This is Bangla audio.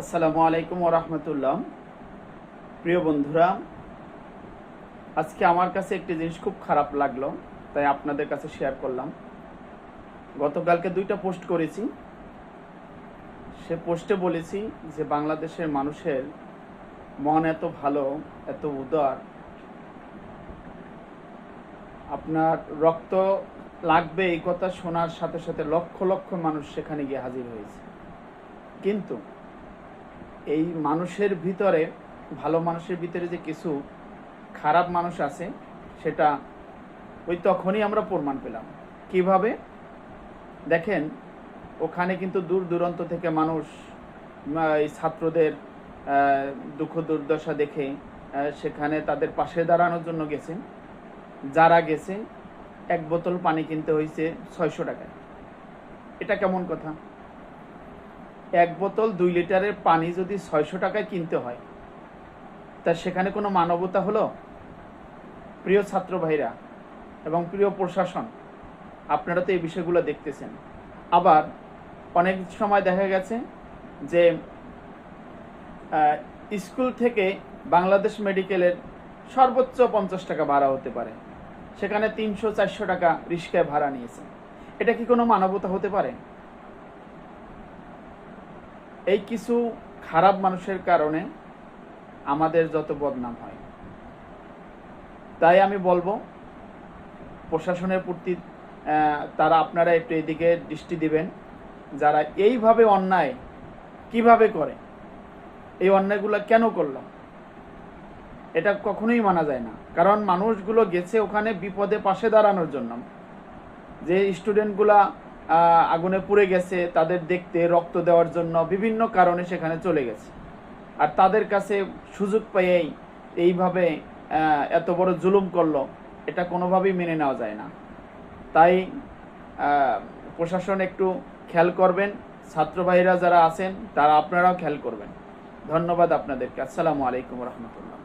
আসসালামু আলাইকুম ওয়া রাহমাতুল্লাহ। প্রিয় বন্ধুরা, আজকে আমার কাছে একটি জিনিস খুব খারাপ লাগলো, তাই আপনাদের কাছে শেয়ার করলাম। গতকালকে 2টা পোস্ট করেছি। সে পোস্টে বলেছি যে বাংলাদেশের মানুষের মন এত ভালো, এত উদার, আপনার রক্ত লাগবে এই কথা শোনার সাথে সাথে লক্ষ লক্ষ মানুষ সেখানে গিয়ে হাজির হয়েছে। কিন্তু এই মানুষের ভিতরে, ভালো মানুষের ভিতরে যে কিছু খারাপ মানুষ আছে, সেটা ওই তখনই আমরা প্রমাণ পেলাম। কিভাবে? দেখেন, ওখানে কিন্তু দূর দূরান্ত থেকে মানুষ এই ছাত্রদের দুঃখ দুর্দশা দেখে সেখানে তাদের পাশে দাঁড়ানোর জন্য গেছে। যারা গেছে, 1 বোতল পানি কিনতে হয়েছে 600 টাকায়। এটা কেমন কথা? 1 বোতল 2 লিটারের পানি যদি 600 টাকায় কিনতে হয়, তা সেখানে কোনো মানবতা হলো? প্রিয় ছাত্র ভাইরা এবং প্রিয় প্রশাসন, আপনারা তো এই বিষয়গুলো দেখতেছেন। আবার অনেক সময় দেখা গেছে যে স্কুল থেকে বাংলাদেশ মেডিকেলের সর্বোচ্চ 50 টাকা ভাড়া হতে পারে, সেখানে 300-400 টাকা রিক্সায় ভাড়া নিয়েছে। এটা কি কোনো মানবতা হতে পারে? এই কিছু খারাপ মানুষের কারণে আমাদের যত বদনাম হয়। তাই আমি বলবো, প্রশাসনের প্রতি তারা আপনারা একটু এদিকে দৃষ্টি দিবেন। যারা এইভাবে অন্যায় কিভাবে করে, এই অন্যায়গুলো কেন করলো, এটা কখনোই মানা যায় না। কারণ মানুষগুলো গেছে ওখানে বিপদে পাশে দাঁড়ানোর জন্য। যে স্টুডেন্টগুলা আগুনে পুড়ে গেছে, তাদের দেখতে, রক্ত দেওয়ার জন্য বিভিন্ন কারণে সেখানে চলে গেছে। আর তাদের কাছে সুযোগ পেয়েই এইভাবে এত বড় জুলুম করলো, এটা কোনোভাবেই মেনে নেওয়া যায় না। তাই প্রশাসন একটু খেয়াল করবেন, ছাত্র ভাইরা যারা আছেন তারা আপনারাও খেয়াল করবেন। ধন্যবাদ আপনাদেরকে। আসসালামু আলাইকুম রহমতুল্লাহ।